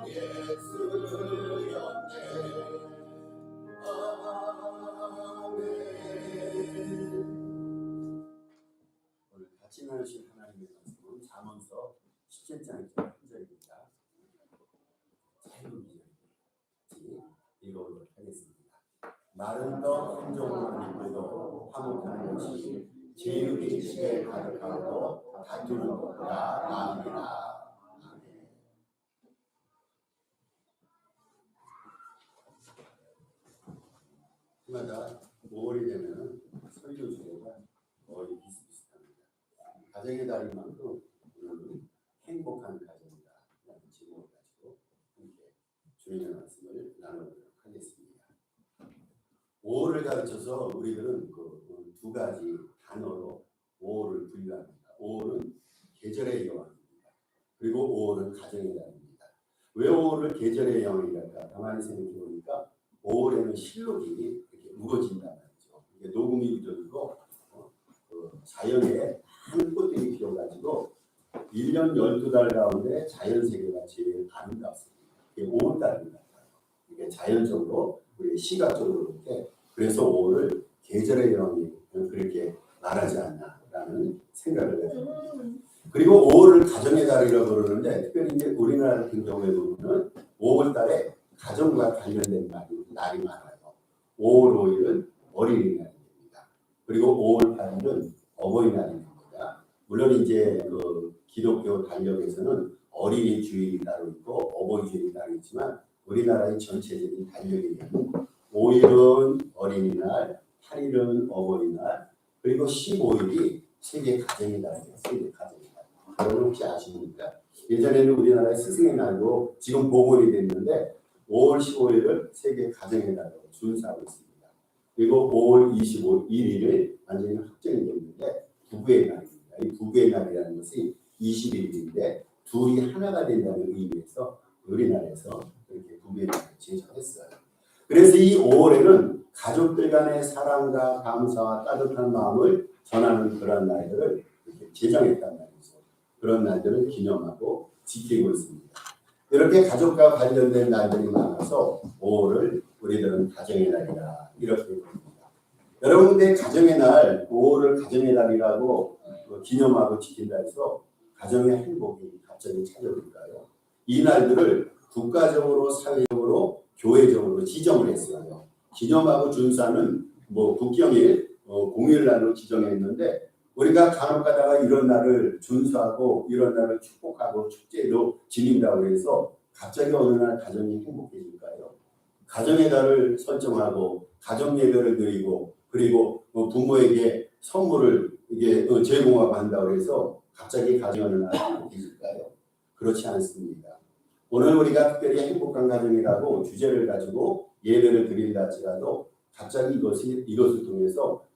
예수였네. 아멘. 오늘 같이 나누실 하나님의 말씀은 잠언서 17장 1절입니다. 짧은 기절이 읽어보도록 하겠습니다. 마른 떡 한 조각만 입고도 화목하는 것이 죄의 집에 가득하고 다투는 것보다 나으리라. 해마다 5월이 되면 설교 주제가 거의 비슷비슷합니다. 가정의 달인만큼 오늘은 행복한 가정이다 라는 제목을 가지고 함께 주님의 말씀을 나누도록 하겠습니다. 5월을 가르쳐서 우리들은 그 두 가지 단어로 5월을 분류합니다. 5월은 계절의 여왕입니다. 그리고 5월은 가정의 달입니다. 왜 5월을 계절의 여왕이랄까? 가만히 생각해 보니까 5월에는 실록이 이렇게 우거진단 말이죠. 이게 녹음이 우거지고 자연에 한 꽃들이 피어가지고 1년 12달 가운데 자연 세계가 제일 아름답습니다. 이게 5월달입니다. 이게 자연적으로 우리 시각적으로 이렇게 그래서 5월을 계절의 여왕이 그렇게 말하지 않나라는 생각을 해요. 그리고 5월을 가정의 달이라고 그러는데 특별히 이제 우리나라 같은 경우에 보면 5월달에 가정과 관련된 날이 많아요. 5월 5일은 어린이날입니다. 그리고 5월 8일은 어버이날입니다. 물론 이제 그 기독교 단력에서는 어린이 주일이 따로 있고 어버이 주일이 따로 있지만 우리나라의 전체적인 단력에는 5일은 어린이날, 8일은 어버이날, 그리고 15일이 세계 가정의 날이에요. 세계 가정의 날. 여러분 혹시 아십니까? 예전에는 우리나라의 스승의 날도 지금 복원이 됐는데 5월 15일을 세계 가정의 날로 준수하고 있습니다. 그리고 5월 21일을 완전히 확정이 됐는데 부부의 날입니다. 이 부부의 날이라는 것이 20일인데 둘이 하나가 된다는 의미에서 우리나라에서 이렇게 부부의 날을 제정했어요. 그래서 이 5월에는 가족들 간의 사랑과 감사와 따뜻한 마음을 전하는 그런 날들을 이렇게 제정했단 말이죠. 그런 날들을 기념하고 지키고 있습니다. 이렇게 가족과 관련된 날들이 많아서 5월을 우리들은 가정의 날이다 이렇게 부릅니다. 여러분들 가정의 날 5월을 가정의 날이라고 기념하고 지킨다 해서 가정의 행복이 갑자기 찾아올까요? 이 날들을 국가적으로 사회적으로 교회적으로 지정을 했어요. 기념하고 준수하는 국경일 공휴일날로 지정했는데 우리가 간혹 가다가 이런 날을 준수하고 이런 날을 축복하고 축제도 지닌다고 해서 갑자기 어느 날 가정이 행복해질까요? 가정의 달을 설정하고 가정 예배를 드리고 그리고 부모에게 선물을 이게 제공하고 한다고 해서 갑자기 가정이 어느 날 행복해질까요? 그렇지 않습니다. 오늘 우리가 특별히 행복한 가정이라고 주제를 가지고 예배를 드린다 할지라도 갑자기 이것을 통해서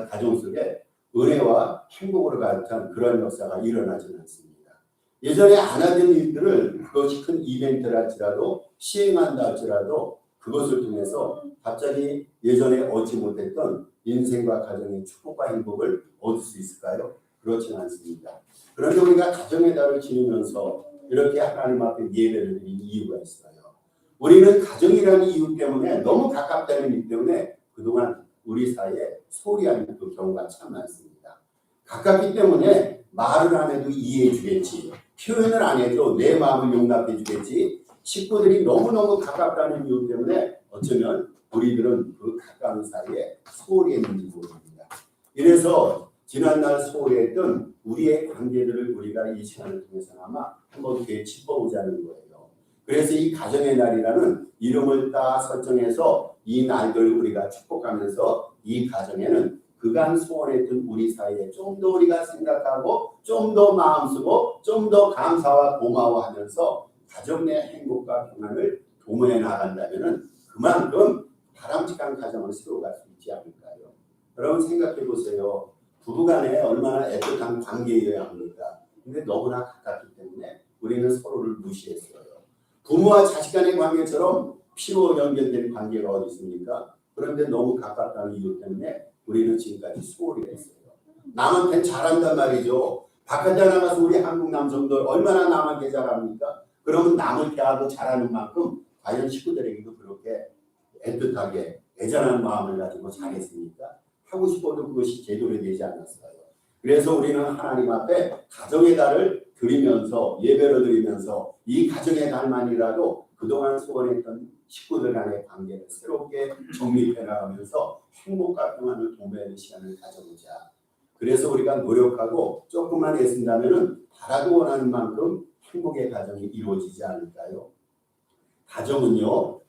가정 속에 은혜와 행복으로 가득한 그런 역사가 일어나지는 않습니다. 예전에 안 하던 일들을 그것이 큰 이벤트라 할지라도 시행한다 할지라도 그것을 통해서 갑자기 예전에 얻지 못했던 인생과 가정의 축복과 행복을 얻을 수 있을까요? 그렇지는 않습니다. 그런데 우리가 가정의 달을 지니면서 이렇게 하나님 앞에 예배를 드리는 이유가 있어요. 우리는 가정이라는 이유 때문에 너무 가깝다는 이유 때문에 그동안 우리 사이에 소홀히 하는 그 경우가 참 많습니다. 가깝기 때문에 말을 안 해도 이해해 주겠지. 표현을 안 해도 내 마음을 용납해 주겠지. 식구들이 너무너무 가깝다는 이유 때문에 어쩌면 우리들은 그 가까운 사이에 소홀히 했는지 모릅니다. 이래서 지난날 소홀히 했던 우리의 관계들을 우리가 이 시간을 통해서 아마 한번 짚어보자는 거예요. 그래서 이 가정의 날이라는 이름을 딱 설정해서 이 날들 우리가 축복하면서 이 가정에는 그간 소원했던 우리 사이에 좀 더 우리가 생각하고 좀 더 마음 쓰고 좀 더 감사와 고마워하면서 가정 내 행복과 평안을 도모해 나간다면 그만큼 바람직한 가정을 세워갈 수 있지 않을까요? 여러분 생각해 보세요. 부부간에 얼마나 애틋한 관계여야 합니까? 근데 너무나 가깝기 때문에 우리는 서로를 무시했어요. 부모와 자식 간의 관계처럼 피로 연결된 관계가 어디 있습니까? 그런데 너무 가깝다는 이유 때문에 우리는 지금까지 소홀히 했어요. 남한테 잘한단 말이죠. 바깥에 나가서 우리 한국 남성들 얼마나 남한테 잘합니까? 그러면 남을 대하고 잘하는 만큼 과연 식구들에게도 그렇게 애틋하게 애잔한 마음을 가지고 잘했습니까? 하고 싶어도 그것이 제대로 되지 않았어요. 그래서 우리는 하나님 앞에 가정의 달을 드리면서 예배를 드리면서 이 가정의 달만이라도 그동안 소원했던 식구들 간의 관계를 새롭게 정립해 나가면서 행복과 평안을 도모하는 시간을 가져보자. 그래서 우리가 노력하고 조금만 애쓴다면 바라고 원하는 만큼 행복의 가정이 이루어지지 않을까요? 가정은요.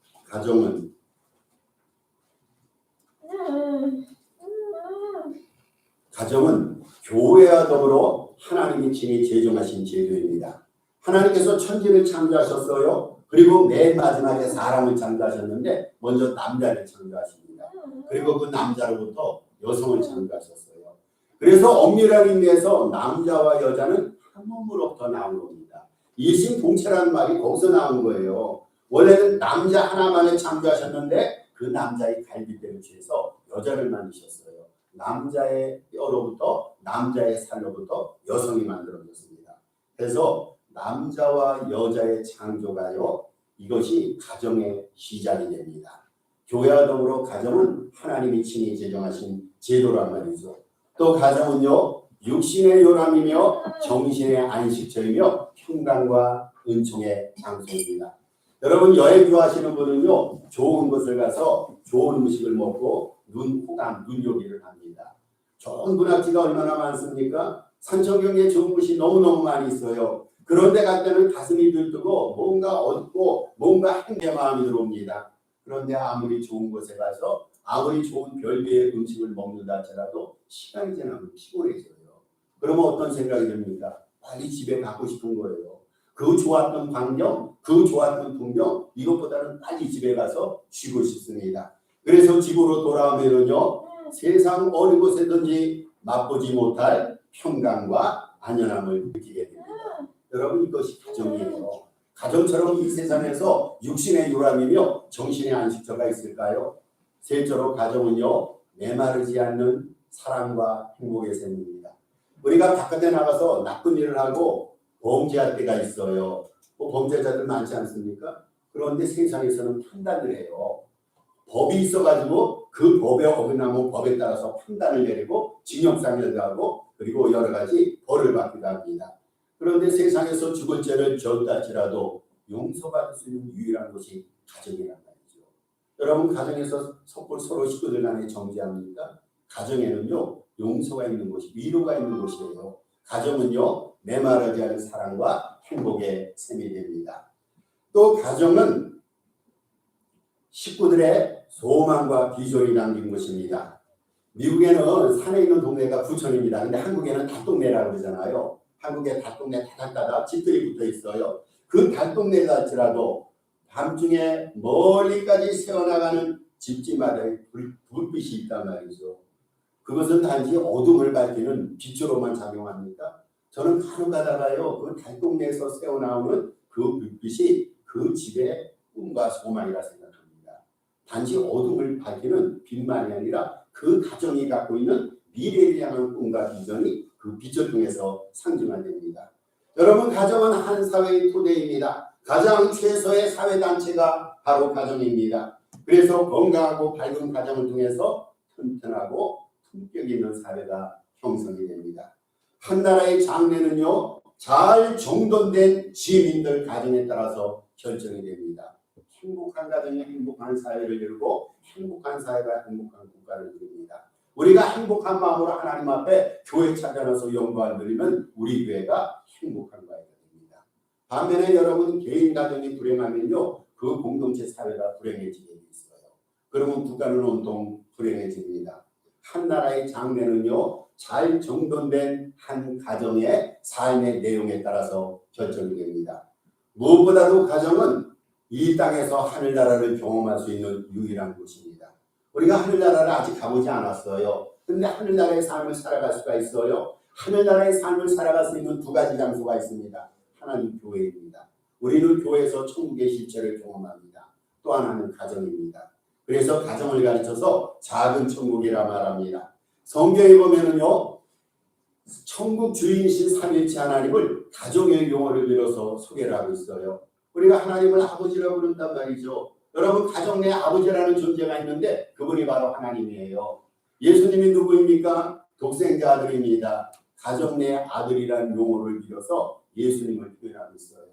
가정은 교회와 더불어 하나님이 친히 제정하신 제도입니다. 하나님께서 천지를 창조하셨어요. 그리고 맨 마지막에 사람을 창조하셨는데 먼저 남자를 창조하십니다. 그리고 그 남자로부터 여성을 창조하셨어요. 그래서 엄밀한 의미에서 남자와 여자는 한 몸으로부터 나온 겁니다. 이심동체라는 말이 거기서 나온 거예요. 원래는 남자 하나만을 창조하셨는데 그 남자의 갈비뼈를 취해서 여자를 만드셨어요. 남자의 뼈로부터 남자의 살로부터 여성이 만들어졌습니다. 그래서 남자와 여자의 창조가요. 이것이 가정의 시작이 됩니다. 교회와 더불어 가정은 하나님이 친히 제정하신 제도란 말이죠. 또 가정은요. 육신의 요람이며 정신의 안식처이며 평강과 은총의 장소입니다. 여러분 여행 좋아하시는 분은요. 좋은 곳을 가서 좋은 음식을 먹고 호감, 눈요기를 합니다. 좋은 문화지가 얼마나 많습니까? 산천경에 좋은 곳이 너무너무 많이 있어요. 그런데 갈 때는 가슴이 들뜨고 뭔가 얻고 뭔가 행복의 마음이 들어옵니다. 그런데 아무리 좋은 곳에 가서 아무리 좋은 별개의 음식을 먹는다 할지라도 시간이 지나면 피곤해져요. 그러면 어떤 생각이 듭니까? 빨리 집에 가고 싶은 거예요. 그 좋았던 광경, 그 좋았던 풍경 이것보다는 빨리 집에 가서 쉬고 싶습니다. 그래서 집으로 돌아오면은요. 세상 어느 곳에든지 맛보지 못할 평강과 안연함을 느끼게 됩니다. 여러분 이것이 가정이에요. 가정처럼 이 세상에서 육신의 요람이며 정신의 안식처가 있을까요? 셋째로 가정은요. 메마르지 않는 사랑과 행복의 셈입니다. 우리가 바깥에 나가서 나쁜 일을 하고 범죄할 때가 있어요. 범죄자들 많지 않습니까? 그런데 세상에서는 판단을 해요. 법이 있어가지고 그 법에 어긋나면 법에 따라서 판단을 내리고 징역상을 하고 그리고 여러 가지 벌을 받기도 합니다. 그런데 세상에서 죽을 죄를 지었다 할지라도 용서받을 수 있는 유일한 곳이 가정이란 말이죠. 여러분 가정에서 서로 식구들 간에 정죄합니까? 가정에는요 용서가 있는 곳이 위로가 있는 곳이에요. 가정은요 메마르지 않은 사랑과 행복의 셈이 됩니다. 또 가정은 식구들의 소망과 비전이 담긴 것입니다. 미국에는 산에 있는 동네가 구천입니다. 근데 한국에는 닷동네라고 그러잖아요. 한국에 닷동네 다닥다닥 집들이 붙어 있어요. 그 닷동네가 할지라도 밤중에 멀리까지 새어나가는 집집마다 불빛이 있단 말이죠. 그것은 단지 어둠을 밝히는 빛으로만 작용합니까? 저는 간혹 가다가요. 그 닷동네에서 새어나오는 그 불빛이 그 집의 꿈과 소망이라 생각합니다. 단지 어둠을 밝히는 빛만이 아니라 그 가정이 갖고 있는 미래를 향한 꿈과 비전이 그 빛을 통해서 상징화됩니다. 여러분 가정은 한 사회의 토대입니다. 가장 최소의 사회단체가 바로 가정입니다. 그래서 건강하고 밝은 가정을 통해서 튼튼하고 품격 있는 사회가 형성이 됩니다. 한 나라의 장래는요. 잘 정돈된 시민들 가정에 따라서 결정이 됩니다. 행복한 가정이 행복한 사회를 이루고 행복한 사회가 행복한 국가를 이룹니다. 우리가 행복한 마음으로 하나님 앞에 교회 찾아나서 영광을 드리면 우리 교회가 행복한 과회가 됩니다. 반면에 여러분 개인 가정이 불행하면요. 그 공동체 사회가 불행해지게 돼 있어요. 그러면 국가는 온통 불행해집니다. 한 나라의 장래는요. 잘 정돈된 한 가정의 삶의 내용에 따라서 결정이 됩니다. 무엇보다도 가정은 이 땅에서 하늘나라를 경험할 수 있는 유일한 곳입니다. 우리가 하늘나라를 아직 가보지 않았어요. 그런데 하늘나라의 삶을 살아갈 수가 있어요. 하늘나라의 삶을 살아갈 수 있는 두 가지 장소가 있습니다. 하나는 교회입니다. 우리는 교회에서 천국의 실체를 경험합니다. 또 하나는 가정입니다. 그래서 가정을 가르쳐서 작은 천국이라 말합니다. 성경에 보면은요. 천국 주인이신 삼위일체 하나님을 가정의 용어를 빌어서 소개를 하고 있어요. 우리가 하나님을 아버지라고 부른단 말이죠. 여러분 가정 내 아버지라는 존재가 있는데 그분이 바로 하나님이에요. 예수님이 누구입니까? 독생자 아들입니다. 가정 내 아들이라는 용어를 빌어서 예수님을 표현하고 있어요.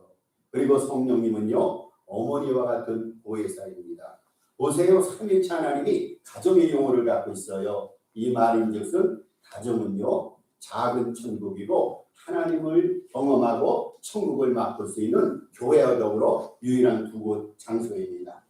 그리고 성령님은요 어머니와 같은 보혜사입니다. 보세요, 삼위일체 하나님이 가정의 용어를 갖고 있어요. 이 말인즉슨 가정은요 작은 천국이고 하나님을 경험하고 천국을 맛볼 수 있는 교회와 더불어 유일한 두 곳 장소입니다.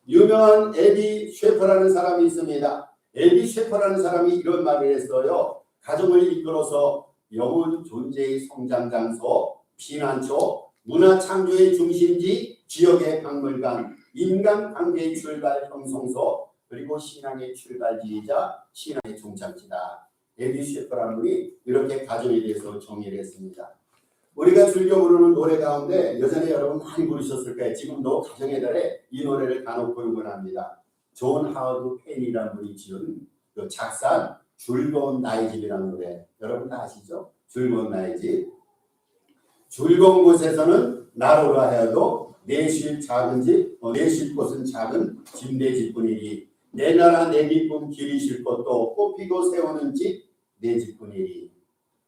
유명한 에디 셰퍼라는 사람이 있습니다. 에디 셰퍼라는 사람이 이런 말을 했어요. 가정을 이끌어서 영혼 존재의 성장 장소, 피난처, 문화 창조의 중심지, 지역의 박물관, 인간 관계의 출발 형성소, 그리고 신앙의 출발지이자 신앙의 종착지다. 에디 셰퍼라는 분이 이렇게 가정에 대해서 정의를 했습니다. 우리가 즐겨 부르는 노래 가운데 예전에 여러분 많이 부르셨을 거예요. 지금도 가정의 달에 이 노래를 간혹 부르곤 합니다. 존 하워드 펜이라는 분이 지은 그 작사한 즐거운 나의 집이라는 노래 여러분 다 아시죠? 즐거운 나의 집. 즐거운 곳에서는 나로라 하여도 내 쉴 작은 집, 내 쉴 곳은 작은 짐대집뿐이니 내 나라 내 기쁨 길이 쉴 것도 꽃피고 세우는 집 내 집뿐이니.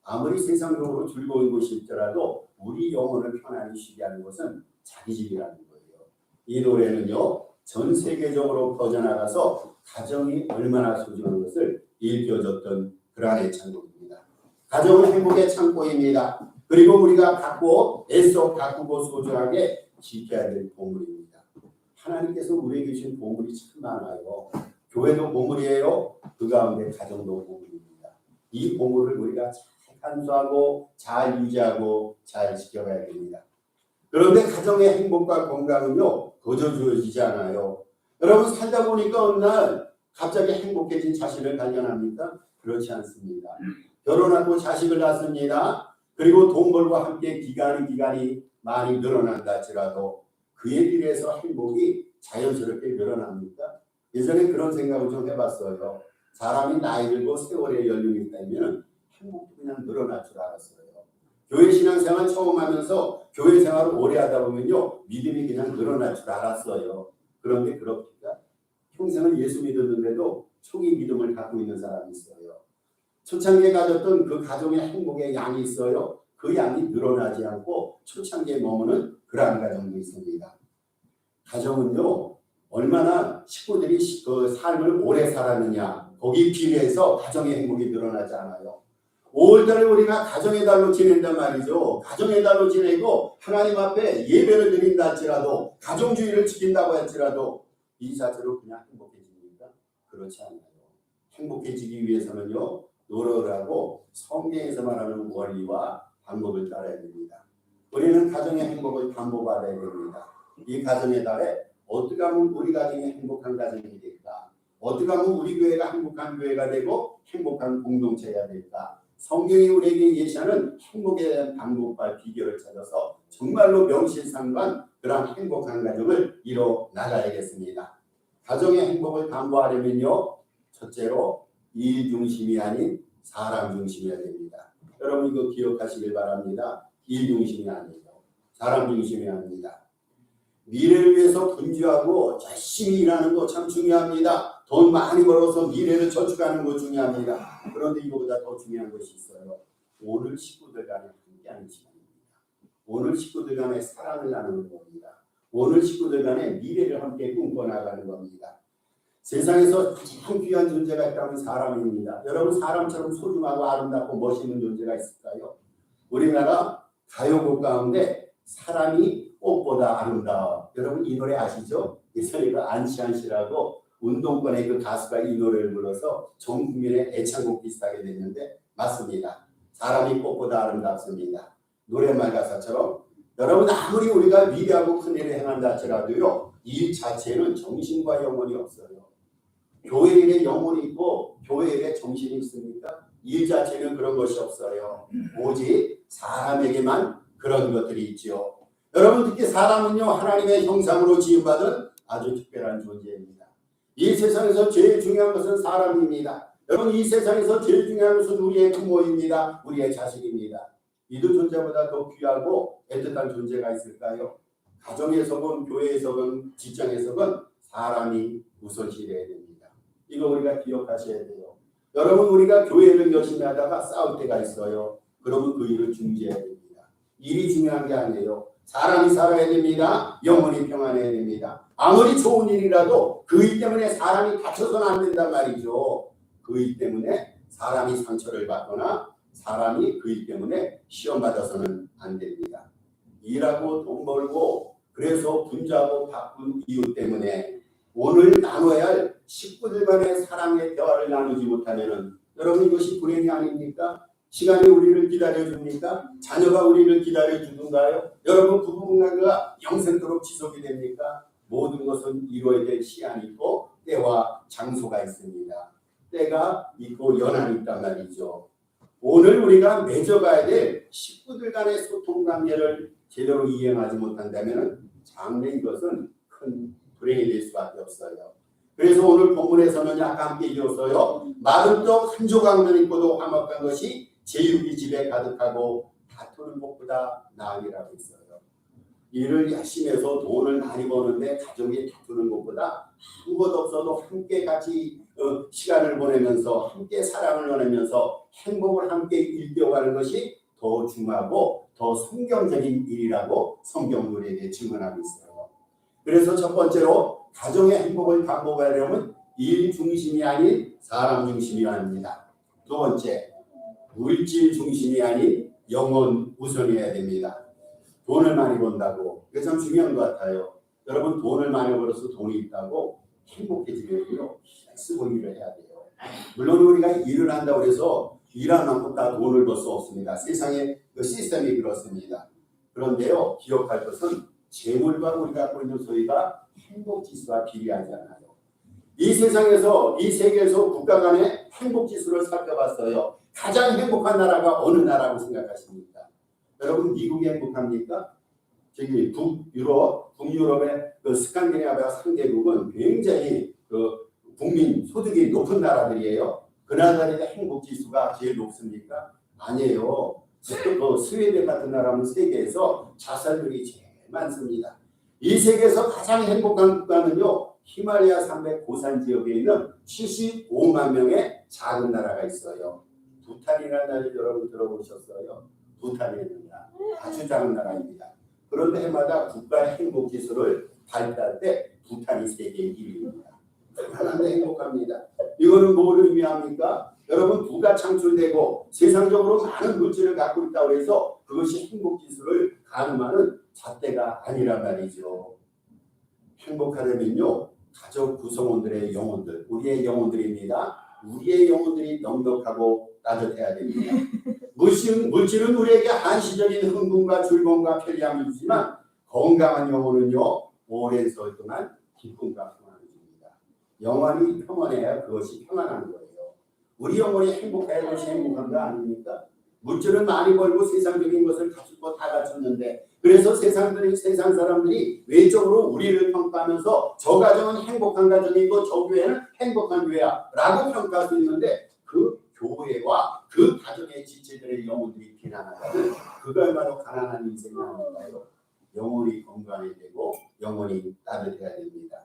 아무리 세상적으로 즐거운 곳이 있더라도 우리 영혼을 편안히 쉬게 하는 것은 자기 집이라는 거예요. 이 노래는요 전 세계적으로 퍼져나가서 가정이 얼마나 소중한 것을 일깨워줬던 그러한 애창곡입니다. 가정은 행복의 창고입니다. 그리고 우리가 갖고 애써 가꾸고 소중하게 지켜야 될 보물입니다. 하나님께서 우리에게 주신 보물이 참 많아요. 교회도 보물이에요. 그 가운데 가정도 보물입니다. 이 보물을 우리가 잘 간수하고 잘 유지하고 잘 지켜가야 됩니다. 그런데 가정의 행복과 건강은요 거저 주어지지 않아요. 여러분 살다 보니까 어느 날 갑자기 행복해진 자신을 발견합니까? 그렇지 않습니다. 결혼하고 자식을 낳습니다. 그리고 돈 벌과 함께 기간이 많이 늘어난다 할지라도 그에 비해서 행복이 자연스럽게 늘어납니까? 예전에 그런 생각을 좀 해봤어요. 사람이 나이 들고 세월의 연륜이 있다면 행복도 그냥 늘어날 줄 알았어요. 교회 신앙생활 처음 하면서 교회 생활을 오래 하다 보면요 믿음이 그냥 늘어날 줄 알았어요. 그런데 그렇습니까? 평생을 예수 믿었는데도 초기 믿음을 갖고 있는 사람이 있어요. 초창기에 가졌던 그 가정의 행복의 양이 있어요. 그 양이 늘어나지 않고 초창기에 머무는 그러한 가정도 있습니다. 가정은요 얼마나 식구들이 그 삶을 오래 살았느냐 거기 비례해서 가정의 행복이 늘어나지 않아요. 5월달에 우리가 가정의 달로 지낸단 말이죠. 가정의 달로 지내고 하나님 앞에 예배를 드린다 할지라도 가정주의를 지킨다고 할지라도 이 자체로 그냥 행복해집니까? 그렇지 않아요. 행복해지기 위해서는요 노력을 하고 성경에서 말하는 원리와 방법을 따라야 됩니다. 우리는 가정의 행복을 반복받아야 됩니다. 이 가정의 달에 어떻게 하면 우리 가정이 행복한 가정이 될까? 어떻게 하면 우리 교회가 행복한 교회가 되고 행복한 공동체가 될까? 성경이 우리에게 예시하는 행복에 대한 방법과 비결을 찾아서 정말로 명실상부한 그런 행복한 가정을 이뤄 나가야겠습니다. 가정의 행복을 담보하려면요 첫째로 일 중심이 아닌 사람 중심이어야 됩니다. 여러분 이거 기억하시길 바랍니다. 일 중심이 아니에요. 사람 중심이 아닙니다. 미래를 위해서 분주하고 열심히 일하는 거 참 중요합니다. 돈 많이 벌어서 미래를 저축하는 거 중요합니다. 그런데 이거보다 더 중요한 것이 있어요. 오늘 식구들 간에 함께하는 시간입니다. 오늘 식구들 간에 사랑을 나누는 겁니다. 오늘 식구들 간에 미래를 함께 꿈꿔나가는 겁니다. 세상에서 가장 귀한 존재가 있다면 사람입니다. 여러분 사람처럼 소중하고 아름답고 멋있는 존재가 있을까요? 우리나라 가요곡 가운데 사람이 꽃보다 아름다워. 여러분 이 노래 아시죠? 예전에 그 안치환 씨라고 운동권의 그 가수가 이 노래를 불러서 전 국민의 애창곡 비슷하게 됐는데 맞습니다. 사람이 꽃보다 아름답습니다. 노래말 가사처럼 여러분 아무리 우리가 위대하고 큰 일을 행한다 할지라도요 일 자체는 정신과 영혼이 없어요. 교회 일에 영혼이 있고 교회 일에 정신이 있습니까? 일 자체는 그런 것이 없어요. 오직 사람에게만 그런 것들이 있지요. 여러분 특히 사람은요 하나님의 형상으로 지음받은 아주 특별한 존재입니다. 이 세상에서 제일 중요한 것은 사람입니다. 여러분 이 세상에서 제일 중요한 것은 우리의 부모입니다. 우리의 자식입니다. 이 두 존재보다 더 귀하고 애틋한 존재가 있을까요? 가정에서건 교회에서건 직장에서건 사람이 우선시돼야 됩니다. 이거 우리가 기억하셔야 돼요. 여러분 우리가 교회를 열심히 하다가 싸울 때가 있어요. 그러면 그 일을 중지해야 됩니다. 일이 중요한 게 아니에요. 사람이 살아야 됩니다. 영혼이 평안해야 됩니다. 아무리 좋은 일이라도 그 일 때문에 사람이 다쳐서는 안 된단 말이죠. 그 일 때문에 사람이 상처를 받거나 사람이 그 일 때문에 시험받아서는 안 됩니다. 일하고 돈 벌고 그래서 분주하고 바쁜 이유 때문에 오늘 나눠야 할 식구들 간의 사랑의 대화를 나누지 못하면 여러분 이것이 불행이 아닙니까? 시간이 우리를 기다려줍니까? 자녀가 우리를 기다려주는가요? 여러분 부부관계가 영생토록 지속이 됩니까? 모든 것은 이루어야 될 시간이 있고 때와 장소가 있습니다. 때가 있고 연한이 있단 말이죠. 오늘 우리가 맺어가야 될 식구들 간의 소통 관계를 제대로 이행하지 못한다면 장래 이것은 큰 불행이 될 수밖에 없어요. 그래서 오늘 본문에서는 약간 함께 이어서요. 마른 떡 한 조각만 있고도 화목한 것이 제육이 집에 가득하고 다투는 것보다 나으리라고 있어요. 일을 열심히 해서 돈을 많이 버는데 가족이 다투는 것보다 한 것 없어도 함께 같이 시간을 보내면서 함께 사랑을 나누면서 행복을 함께 일깨워가는 것이 더 중요하고 더 성경적인 일이라고 성경은 우리에게 증언하고 있어요. 그래서 첫 번째로 가정의 행복을 반복하려면 일 중심이 아닌 사람 중심이어야 합니다. 두 번째, 물질 중심이 아닌 영혼 우선이어야 됩니다. 돈을 많이 번다고 이게 참 중요한 것 같아요. 여러분 돈을 많이 벌어서 돈이 있다고 행복해지려면요 쓰고 일을 해야 돼요. 물론 우리가 일을 한다고 해서 일한 만큼 다 돈을 벌 수 없습니다. 세상의 그 시스템이 그렇습니다. 그런데요 기억할 것은 재물과 우리가 갖고 있는 소리가 행복지수와 비례하지 않아요. 이 세상에서 이 세계에서 국가 간의 행복지수를 살펴봤어요. 가장 행복한 나라가 어느 나라라고 생각하십니까? 여러분 미국이 행복합니까? 저기 북유럽의 그 스칸디나비아 3개국은 굉장히 그 국민 소득이 높은 나라들이에요. 그 나라들의 행복지수가 제일 높습니까? 아니에요. 스웨덴 같은 나라는 세계에서 자살률이 제일 많습니다. 이 세계에서 가장 행복한 국가는요. 히말라야 산맥 고산 지역에 있는 75만 명의 작은 나라가 있어요. 부탄이라는 나라를 여러분 들어보셨어요? 부탄이라는 나라. 아주 작은 나라입니다. 그런데 해마다 국가의 행복지수를 발표할 때 부탄이 세계 1위입니다. 하나님도 행복합니다. 이거는 뭘 의미합니까? 여러분 부가 창출되고 세상적으로 많은 물질을 갖고 있다고 해서 그것이 행복지수를 가늠하는 잣대가 아니란 말이죠. 행복하려면요 가족 구성원들의 영혼들, 우리의 영혼들입니다. 우리의 영혼들이 넉넉하고 따뜻해야 됩니다. 물질은 우리에게 한시적인 흥분과 즐거움과 편리함을 주지만 건강한 영혼은요 오랜 세월 동안 기쁨과 평안을 줍니다. 영혼이 평안해야 그것이 평안한 거예요. 우리 영혼이 행복해야 그것이 행복한 거 아닙니까? 물질은 많이 벌고 세상적인 것을 갖추고 다 갖췄는데 그래서 세상 사람들이 외적으로 우리를 평가하면서 저 가정은 행복한 가정이고 저 교회는 행복한 교회야 라고 평가할 수 있는데 그 교회와 그 가정의 지체들의 영혼들이 비난하다는 그가 얼마나 가난한 인생이 아닐까요? 영혼이 건강해야 되고 영혼이 따뜻해야 됩니다.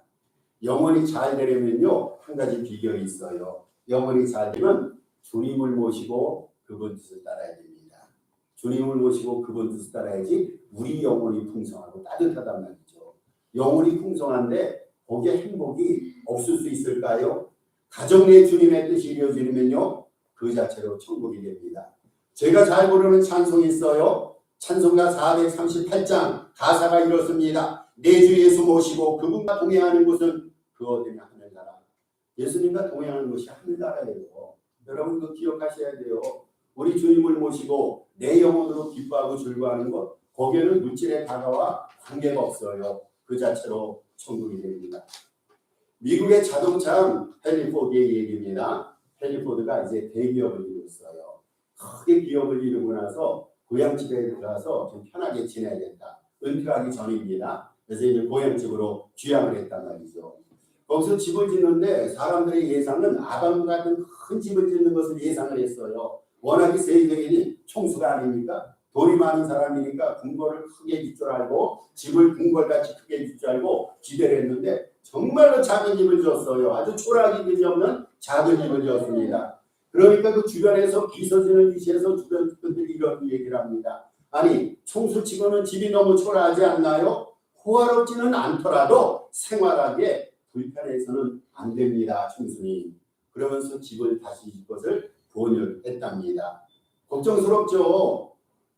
영혼이 잘 되려면요 한 가지 비결이 있어요. 영혼이 잘 되면 주님을 모시고 그분 뜻을 따라야 됩니다. 주님을 모시고 그분 뜻을 따라야지 우리 영혼이 풍성하고 따뜻하단 말이죠. 영혼이 풍성한데 거기에 행복이 없을 수 있을까요? 가정 내 주님의 뜻이 이루어지면요 그 자체로 천국이 됩니다. 제가 잘 부르는 찬송이 있어요. 찬송가 438장 가사가 이렇습니다. 내 주 예수 모시고 그분과 동행하는 곳은 그 어디냐 하늘나라. 예수님과 동행하는 곳이 하늘나라예요. 여러분 그 기억하셔야 돼요. 우리 주님을 모시고 내 영혼으로 기뻐하고 즐거워하는 것 거기에는 물질의 다가와 관계가 없어요. 그 자체로 천국이 됩니다. 미국의 자동차 헨리포드의 얘기입니다. 헨리포드가 이제 대기업을 이뤘어요. 크게 기업을 이루고 나서 고향집에 들어가서 좀 편하게 지내야겠다. 은퇴하기 전입니다. 그래서 이제 고향집으로 귀향을 했단 말이죠. 거기서 집을 짓는데 사람들의 예상은 아담 같은 큰 집을 짓는 것을 예상을 했어요. 워낙에 세계적인 총수가 아닙니까? 돈이 많은 사람이니까 궁궐을 크게 짓 줄 알고 집을 궁궐같이 크게 짓 줄 알고 기대를 했는데 정말로 작은 집을 지었어요. 아주 초라하기 그지없는 작은 집을 지었습니다. 그러니까 그 주변에서 비서지는 위치에서 주변 분들이 이런 얘기를 합니다. 아니 총수치고는 집이 너무 초라하지 않나요? 호화롭지는 않더라도 생활하기에 불편해서는 안 됩니다. 총수님. 그러면서 집을 다시 짓 것을 권유했답니다. 걱정스럽죠.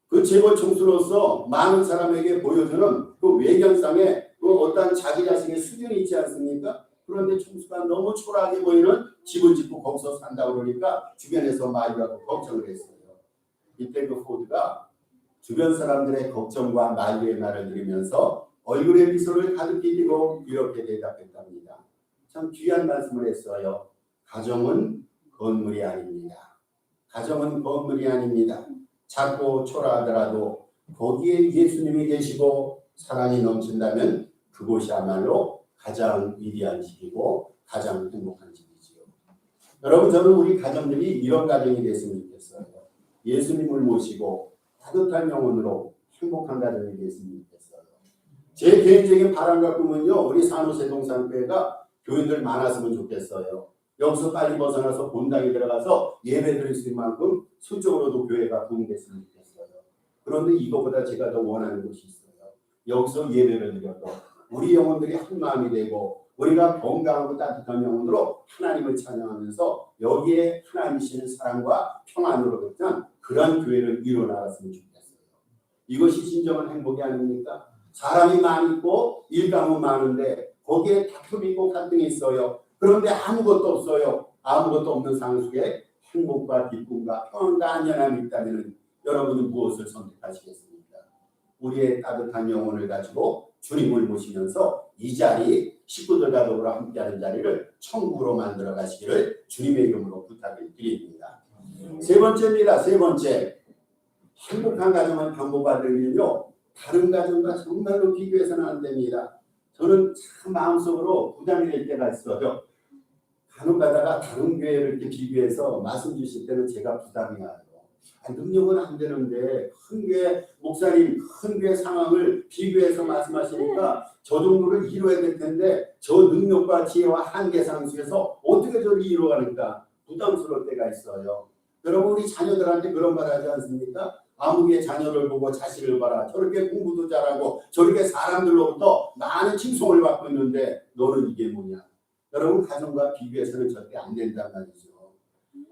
그 재벌 총수로서 많은 사람에게 보여주는 그 외견상에 그 어떤 자기 자신의 수준이 있지 않습니까? 그런데 총수가 너무 초라하게 보이는 집을 짓고 거기서 산다 그러니까 주변에서 많이 하고 걱정을 했어요. 이때 그 포드가 주변 사람들의 걱정과 만류의 말을 들으면서 얼굴에 미소를 가득히 띠고 이렇게 대답했답니다. 참 귀한 말씀을 했어요. 가정은 건물이 아닙니다. 가정은 건물이 아닙니다. 작고 초라하더라도 거기에 예수님이 계시고 사랑이 넘친다면 그곳이야말로 가장 위대한 집이고 가장 행복한 집이지요. 여러분 저는 우리 가정들이 이런 가정이 됐으면 좋겠어요. 예수님을 모시고 따뜻한 영혼으로 행복한 가정이 됐으면 좋겠어요. 제 개인적인 바람과 꿈은요. 우리 산호세 동산교회가 교인들 많았으면 좋겠어요. 여기서 빨리 벗어나서 본당에 들어가서 예배 드릴 수 있는 만큼 수적으로도 교회가 부흥됐으면 좋겠어요. 그런데 이거보다 제가 더 원하는 것이 있어요. 여기서 예배를 드려도 우리 영혼들이 한 마음이 되고 우리가 건강하고 따뜻한 영혼으로 하나님을 찬양하면서 여기에 하나님이시는 사랑과 평안으로 걷는 그런 교회를 이뤄나갔으면 좋겠어요. 이것이 진정한 행복이 아닙니까? 사람이 많이 있고 일감은 많은데 거기에 다툼이 있고 갈등이 있어요. 그런데 아무것도 없어요. 아무것도 없는 상황 속에 행복과 기쁨과 평안과 안전함이 있다면 여러분은 무엇을 선택하시겠습니까? 우리의 따뜻한 영혼을 가지고 주님을 모시면서 이 자리 식구들과 더불어 함께하는 자리를 천국으로 만들어 가시기를 주님의 이름으로 부탁을 드립니다. 세 번째입니다. 세 번째. 행복한 가정은 경고받으면요. 다른 가정과 정말로 비교해서는 안 됩니다. 저는 참 마음속으로 부담이 될 때가 있어요. 간혹 가다가 다른 교회를 이렇게 비교해서 말씀 주실 때는 제가 부담이 가요. 능력은 안 되는데 큰 교회 목사님 큰 교회 상황을 비교해서 말씀하시니까 저 정도를 이루어야 될 텐데 저 능력과 지혜와 한계 상수에서 어떻게 저를 이루어가니까 부담스러울 때가 있어요. 여러분 우리 자녀들한테 그런 말 하지 않습니까? 아무개 자녀를 보고 자식을 봐라. 저렇게 공부도 잘하고 저렇게 사람들로부터 많은 칭송을 받고 있는데 너는 이게 뭐냐. 여러분 가정과 비교해서는 절대 안 된단 말이죠.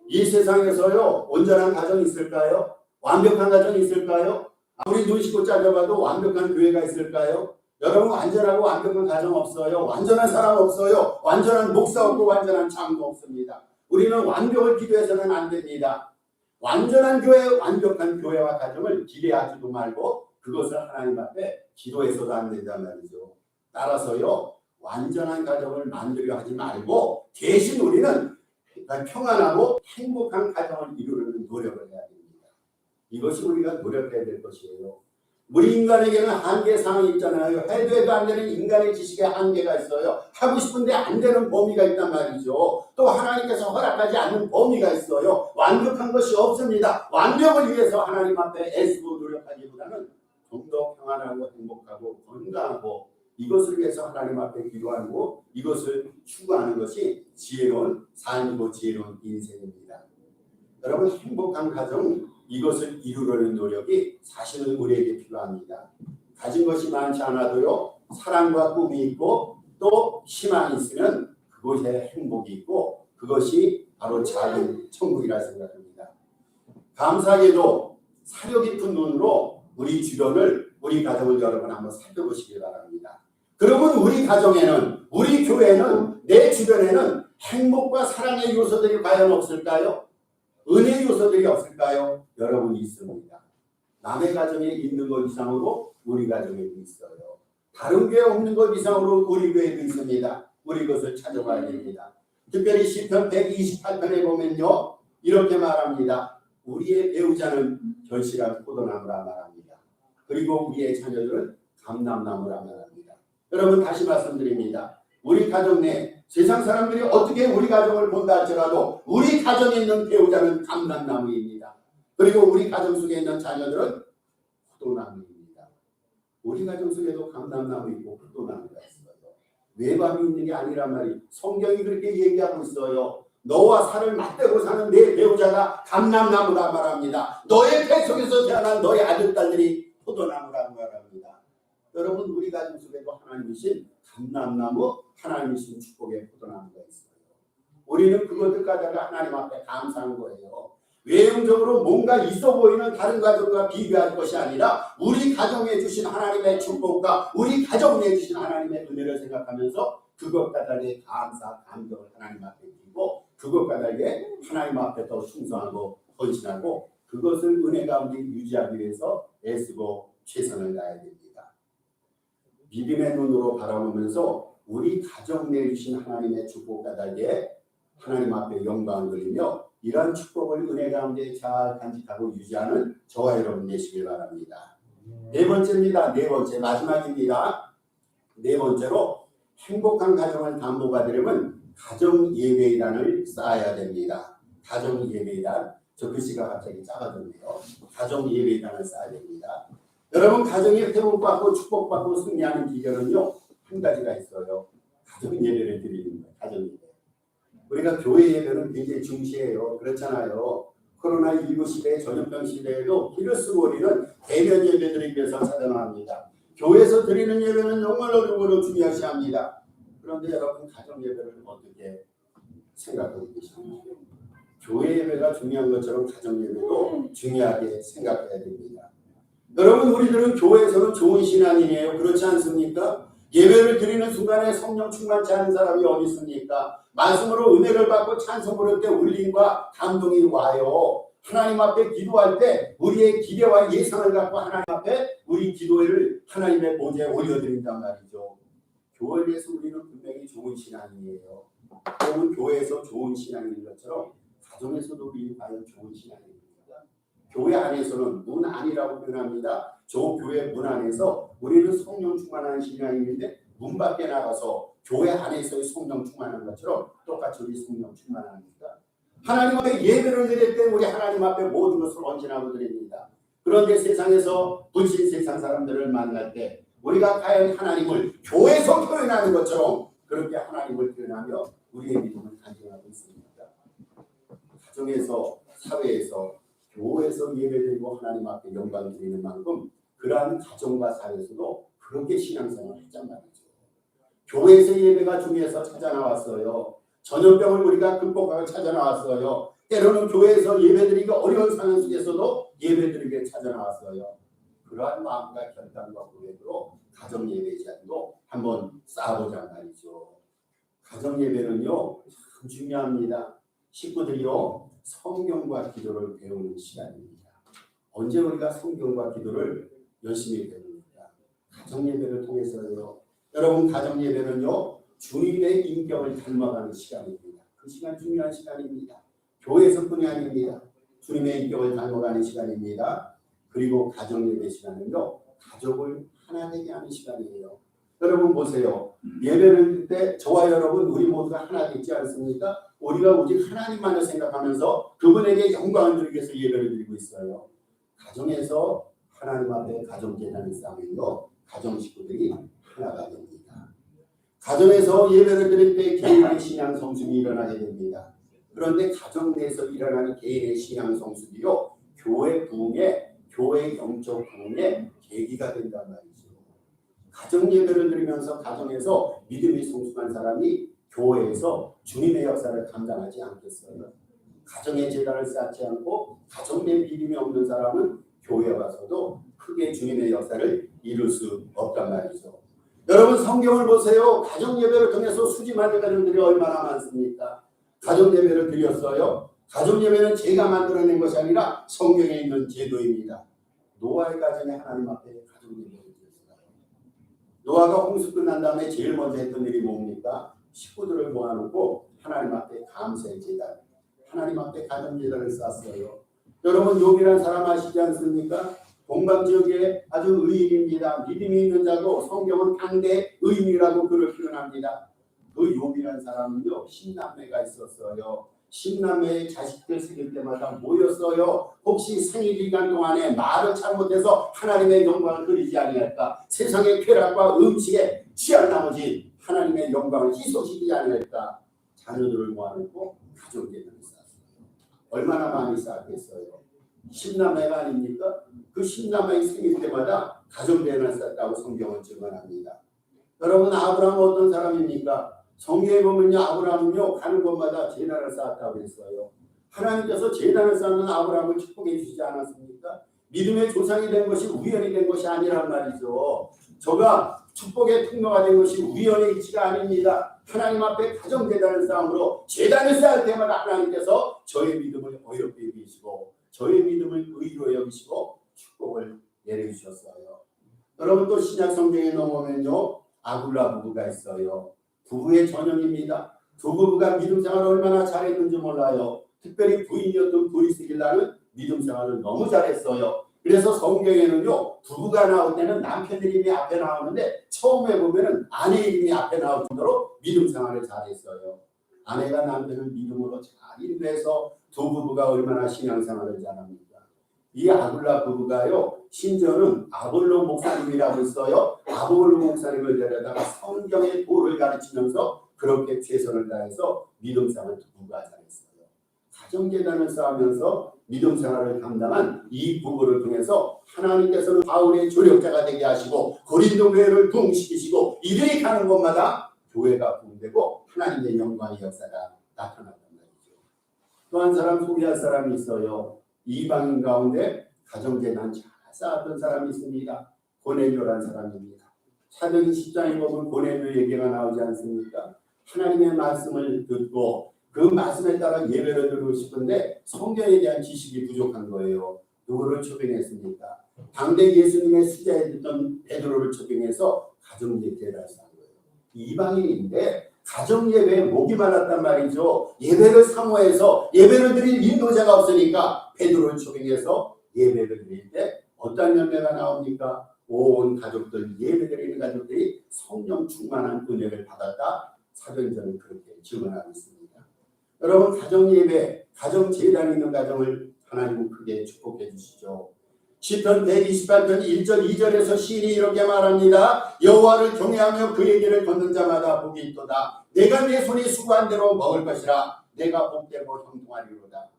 이 세상에서요 온전한 가정이 있을까요? 완벽한 가정이 있을까요? 아무리 눈 씻고 짜져봐도 완벽한 교회가 있을까요? 여러분 완전하고 완벽한 가정 없어요. 완전한 사람 없어요. 완전한 목사 없고 완전한 장도 없습니다. 우리는 완벽을 기도해서는 안 됩니다. 완전한 교회, 완벽한 교회와 가정을 기대하지도 말고 그것을 하나님 앞에 기도해서도 안 된단 말이죠. 따라서요 완전한 가정을 만들려 하지 말고 대신 우리는 평안하고 행복한 가정을 이루려는 노력을 해야 됩니다. 이것이 우리가 노력해야 될 것이에요. 우리 인간에게는 한계 사항이 있잖아요. 해도 안 되는 인간의 지식에 한계가 있어요. 하고 싶은데 안 되는 범위가 있단 말이죠. 또 하나님께서 허락하지 않는 범위가 있어요. 완벽한 것이 없습니다. 완벽을 위해서 하나님 앞에 애쓰고 노력하기보다는 좀 더 평안하고 행복하고 건강하고 이것을 위해서 하나님 앞에 기도하고 이것을 추구하는 것이 지혜로운 삶이고 지혜로운 인생입니다. 여러분 행복한 가정 이것을 이루려는 노력이 사실은 우리에게 필요합니다. 가진 것이 많지 않아도요 사랑과 꿈이 있고 또 희망이 있으면 그곳에 행복이 있고 그것이 바로 작은 천국이라 생각합니다. 감사하게도 사려 깊은 눈으로 우리 주변을 우리 가정을 여러분 한번 살펴보시기 바랍니다. 그러면 우리 가정에는 우리 교회는 내 주변에는 행복과 사랑의 요소들이 과연 없을까요? 은혜의 요소들이 없을까요? 여러분이 있습니다. 남의 가정에 있는 것 이상으로 우리 가정에도 있어요. 다른 교회 없는 것 이상으로 우리 교회도 있습니다. 우리 것을 찾아봐야 됩니다. 특별히 시편 128편에 보면요 이렇게 말합니다. 우리의 배우자는 결실한 포도나무라 말합니다. 그리고 우리의 자녀들은 감람나무라 말합니다. 여러분 다시 말씀드립니다. 우리 가정 내 세상 사람들이 어떻게 우리 가정을 본다 할지라도 우리 가정에 있는 배우자는 감람나무입니다. 그리고 우리 가정 속에 있는 자녀들은 포도나무입니다. 우리 가정 속에도 감람나무 있고 포도나무가 있어요. 외밤이 있는 게 아니란 말이 성경이 그렇게 얘기하고 있어요. 너와 살을 맞대고 사는 내 배우자가 감람나무라 말합니다. 너의 배 속에서 태어난 너의 아들 딸들이 포도나무라고 말합니다. 여러분 우리 가정 속에도 하나님이신 감람나무, 하나님이신 축복의 포도나무가 있어요. 우리는 그것들 가다가 하나님 앞에 감사한 거예요. 외형적으로 뭔가 있어 보이는 다른 가정과 비교할 것이 아니라 우리 가정에 주신 하나님의 축복과 우리 가정에 주신 하나님의 은혜를 생각하면서 그것과 달리 감사, 감격을 하나님 앞에 드리고 그것과 달리 하나님 앞에 더 충성하고 헌신하고 그것을 은혜 가운데 유지하기 위해서 애쓰고 최선을 다해야 됩니다. 믿음의 눈으로 바라보면서 우리 가정 내에 주신 하나님의 축복과 달리 하나님 앞에 영광을 돌리며 이러한 축복을 은혜 가운데 잘 간직하고 유지하는 저와 여러분 되시길 바랍니다. 네 번째입니다. 네 번째 마지막입니다. 네 번째로 행복한 가정을 담보받으려면 가정 예배단을 쌓아야 됩니다. 가정 예배단. 저 글씨가 갑자기 작아졌네요. 가정 예배단을 쌓아야 됩니다. 여러분 가정이 회복받고 축복받고 승리하는 비결은요 한 가지가 있어요. 가정 예배를 드리는 거예요. 가정 예배. 우리가 교회 예배는 굉장히 중시해요. 그렇잖아요. 코로나19 시대, 전염병 시대에도 길을 쓰고 우리는 대면 예배 드리기 위해서 찾아나갑니다. 교회에서 드리는 예배는 정말로 누구로 중요시 합니다. 그런데 여러분 가정 예배를 어떻게 생각하고 계십니까? 교회 예배가 중요한 것처럼 가정 예배도 중요하게 생각해야 됩니다. 여러분 우리들은 교회에서는 좋은 신앙인이에요. 그렇지 않습니까? 예배를 드리는 순간에 성령 충만치 않은 사람이 어디 있습니까? 말씀으로 은혜를 받고 찬송 부를 때 울림과 감동이 와요. 하나님 앞에 기도할 때 우리의 기대와 예상을 갖고 하나님 앞에 우리 기도를 하나님의 보좌에 올려드린단 말이죠. 교회에서 우리는 분명히 좋은 신앙이에요. 여러분 교회에서 좋은 신앙인 것처럼 가정에서도 우리 과연 좋은 신앙입니다. 교회 안에서는 문 안이라고 표현합니다. 저 교회 문 안에서 우리는 성령 충만한 신앙인인데 문 밖에 나가서 교회 안에서의 성령 충만한 것처럼 똑같이 우리 성령 충만합니다. 하나님 앞에 예배를 드릴 때 우리 하나님 앞에 모든 것을 헌신하고 드립니다. 그런데 세상에서 불신 세상 사람들을 만날 때 우리가 과연 하나님을 교회에서 표현하는 것처럼 그렇게 하나님을 표현하며 우리의 믿음을 간증하고 있습니다. 가정에서 사회에서 교회에서 예배드리고 하나님 앞에 영광 드리는 만큼 그러한 가정과 사회에서도 그렇게 신앙생활을 하자 말이죠. 교회에서 예배가 중요해서 찾아나왔어요. 전염병을 우리가 극복하고 찾아나왔어요. 때로는 교회에서 예배드리기가 어려운 상황 속에서도 예배드리게 찾아나왔어요. 그러한 마음과 결단과 고백으로 가정 예배 제안도 한번 쌓아보자 말이죠. 가정 예배는요 참 중요합니다. 식구들이요 성경과 기도를 배우는 시간입니다. 언제 우리가 성경과 기도를 열심히 배웁니까? 가정 예배를 통해서요. 여러분 가정 예배는요 주님의 인격을 닮아가는 시간입니다. 그 시간 중요한 시간입니다. 교회에서뿐이 아닙니다. 주님의 인격을 닮아가는 시간입니다. 그리고 가정 예배 시간은요 가족을 하나 되게 하는 시간이에요. 여러분 보세요. 예배를 드릴 때 저와 여러분 우리 모두가 하나 되지 않습니까? 우리가 오직 하나님만을 생각하면서 그분에게 영광을 드리기 위해서 예배를 드리고 있어요. 가정에서 하나님 앞에 가정제단을 쌓으면요 가정 식구들이 하나가 됩니다. 가정에서 예배를 드릴 때 개인의 신앙 성숙이 일어나게 됩니다. 그런데 가정 내에서 일어나는 개인의 신앙 성숙이요 교회 부흥의 교회 영적 부흥의 계기가 된단 말이죠. 가정 예배를 드리면서 가정에서 믿음이 성숙한 사람이 교회에서 주님의 역사를 감당하지 않겠어요. 가정의 제단을 쌓지 않고 가정 내 믿음이 없는 사람은 교회에 와서도 크게 주님의 역사를 이룰 수 없단 말이죠. 여러분 성경을 보세요. 가정 예배를 통해서 수집하는 가정들이 얼마나 많습니까? 가정 예배를 드렸어요. 가정 예배는 제가 만들어낸 것이 아니라 성경에 있는 제도입니다. 노아의 가정에 하나님 앞에 가정 예배를 드렸어요. 노아가 홍수 끝난 다음에 제일 먼저 했던 일이 뭡니까? 식구들을 모아놓고 하나님 앞에 감사의 제단, 하나님 앞에 가정 제단을 쌓았어요. 여러분 욥이라는 사람 아시지 않습니까? 동방 지역에 아주 의인입니다. 믿음이 있는 자고 성경은 당대 의인이라고 그를 표현합니다. 그 욥이라는 사람은요 10남매가 있었어요. 10남매의 자식들 생길 때마다 모였어요. 혹시 생일 기간 동안에 말을 잘못해서 하나님의 영광을 그리지 아니할까? 세상의 쾌락과 음식에 취한 나머지 하나님의 영광을 희소시키지 아니할까? 자녀들을 모아놓고 가족예배를 쌓았어요. 얼마나 많이 쌓았겠어요? 10남매가 아닙니까? 그 10남매의 생일 때마다 가족예배를 쌓았다고 성경은 증언합니다. 여러분, 아브라함은 어떤 사람입니까? 성경에 보면요, 아브라함은요 가는 곳마다 제단을 쌓았다고 했어요. 하나님께서 제단을 쌓는 아브라함을 축복해 주시지 않았습니까? 믿음의 조상이 된 것이 우연이 된 것이 아니란 말이죠. 저가 축복의 통로가 된 것이 우연의 이치가 아닙니다. 하나님 앞에 가정 제단을 쌓음으로 제단을 쌓을 때마다 하나님께서 저의 믿음을 어렵게 여기시고 저의 믿음을 의로 여기시고 축복을 내려주셨어요. 여러분, 또 신약 성경에 넘어오면요 아굴라 부부가 있어요. 부부의 전형입니다. 두 부부가 믿음 생활을 얼마나 잘했는지 몰라요. 특별히 부인이었던 브리스길라는 믿음 생활을 너무 잘했어요. 그래서 성경에는요 부부가 나올 때는 남편 이름이 앞에 나오는데 처음에 보면은 아내 이름이 앞에 나올 정도로 믿음 생활을 잘했어요. 아내가 남편을 믿음으로 잘 인도해서 두 부부가 얼마나 신앙생활을 잘합니까? 이 아굴라 부부가요 심지어는 아볼로 목사님이라고 있어요. 아볼로 목사님을 데려다가 성경의 도를 가르치면서 그렇게 최선을 다해서 믿음생활을 부부가 잘했어요. 가정재단을 쌓으면서 믿음생활을 감당한 이 부부를 통해서 하나님께서는 바울의 조력자가 되게 하시고 고린도 교회를 부흥시키시고 이들이 가는 곳마다 교회가 부흥되고 하나님의 영광의 역사가 나타난단 말이죠. 또 한 사람 소개할 사람이 있어요. 이방인 가운데 가정재단 잘 쌓았던 사람이 있습니다. 고넬료라는 사람입니다. 사도행 10장에 보면 고넬료 얘기가 나오지 않습니까? 하나님의 말씀을 듣고 그 말씀에 따라 예배를 드리고 싶은데 성경에 대한 지식이 부족한 거예요. 누구를 초빙했습니까? 당대 예수님의 수자에 듣던 베드로를 초빙해서 가정예배를 쌓은 거예요. 이방인인데 가정예배에 목이 말랐단 말이죠. 예배를 사모해서 예배를 드릴 인도자가 없으니까 베드로를 초빙해서 예배를 드릴 때 어떤 열매가 나옵니까? 온 가족들, 예배드리는 가족들이 성령 충만한 은혜를 받았다. 사도행전은 그렇게 증언하고 있습니다. 여러분, 가정예배, 가정재단이 있는 가정을 하나님은 크게 축복해 주시죠. 시편 128편 1절 2절에서 시인이 이렇게 말합니다. 여호와를 경외하며 그의 길을 걷는 자마다 복이 있도다. 내가 내 손이 수고한 대로 먹을 것이라. 내가 복되고 형통하리로다.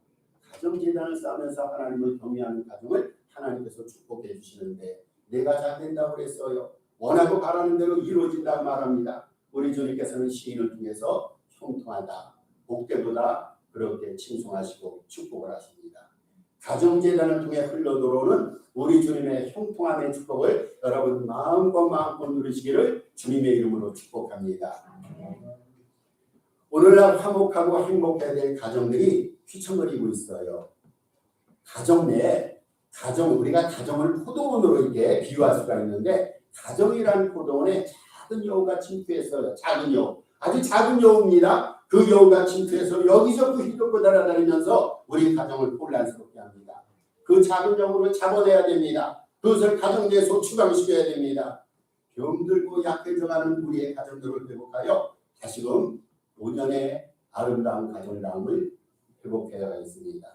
가정재단을 쌓으면서 하나님을 경외하는 가정을 하나님께서 축복해 주시는데 내가 잘 된다고 그랬어요. 원하고 바라는 대로 이루어진다고 말합니다. 우리 주님께서는 시인을 통해서 형통하다, 복되도다 그렇게 칭송하시고 축복을 하십니다. 가정재단을 통해 흘러들어오는 우리 주님의 형통함의 축복을 여러분 마음껏 누리시기를 주님의 이름으로 축복합니다. 오늘날 화목하고 행복해야 될 가정들이 휘청거리고 있어요. 가정 내에 우리가 가정을 포도원으로 이렇게 비유할 수가 있는데 가정이란 포도원에 작은 여우가 침투했어요. 작은 여우, 아주 작은 여우입니다. 그 여우가 침투해서 여기저기 휘젓고 날아다니면서 우리 가정을 혼란스럽게 합니다. 그 작은 여우를 잡아내야 됩니다. 그것을 가정 내에서 추방시켜야 됩니다. 병들고 약해져가는 우리의 가정들을 회복하여 다시금 5년의 아름다운 가정다움을 회복해야 있습니다.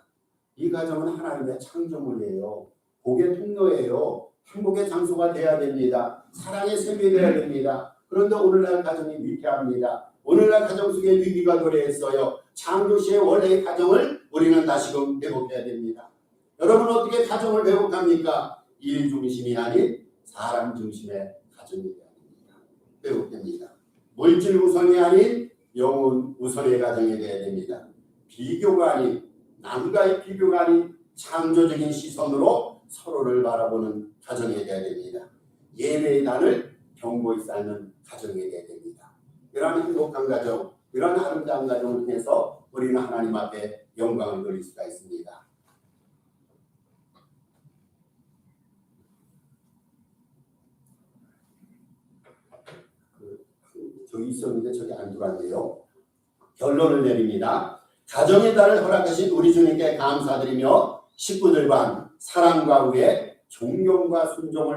이 가정은 하나님의 창조물이에요. 복의 통로예요. 행복의 장소가 되어야 됩니다. 사랑의 샘이 되어야 됩니다. 그런데 오늘날 가정이 위태합니다. 오늘날 가정 속에 위기가 도래했어요. 창조시의 원래의 가정을 우리는 다시금 회복해야 됩니다. 여러분, 어떻게 가정을 회복합니까? 일 중심이 아닌 사람 중심의 가정이 되어야 됩니다. 회복됩니다. 물질 우선이 아닌 영혼 우선의 가정이 되어야 됩니다. 비교가 아닌, 남과의 비교가 아닌 창조적인 시선으로 서로를 바라보는 가정이 되어야 됩니다. 예배의 단을 경고히 쌓는 가정이 되어야 됩니다. 이러한 행복한 가정, 이러한 아름다운 가정을 통해서 우리는 하나님 앞에 영광을 돌릴 수가 있습니다. 저기 있었는데 저기 안 들어왔네요. 결론을 내립니다. 가정의 달을 허락하신 우리 주님께 감사드리며 식구들과 사랑과 후에 존경과 순종을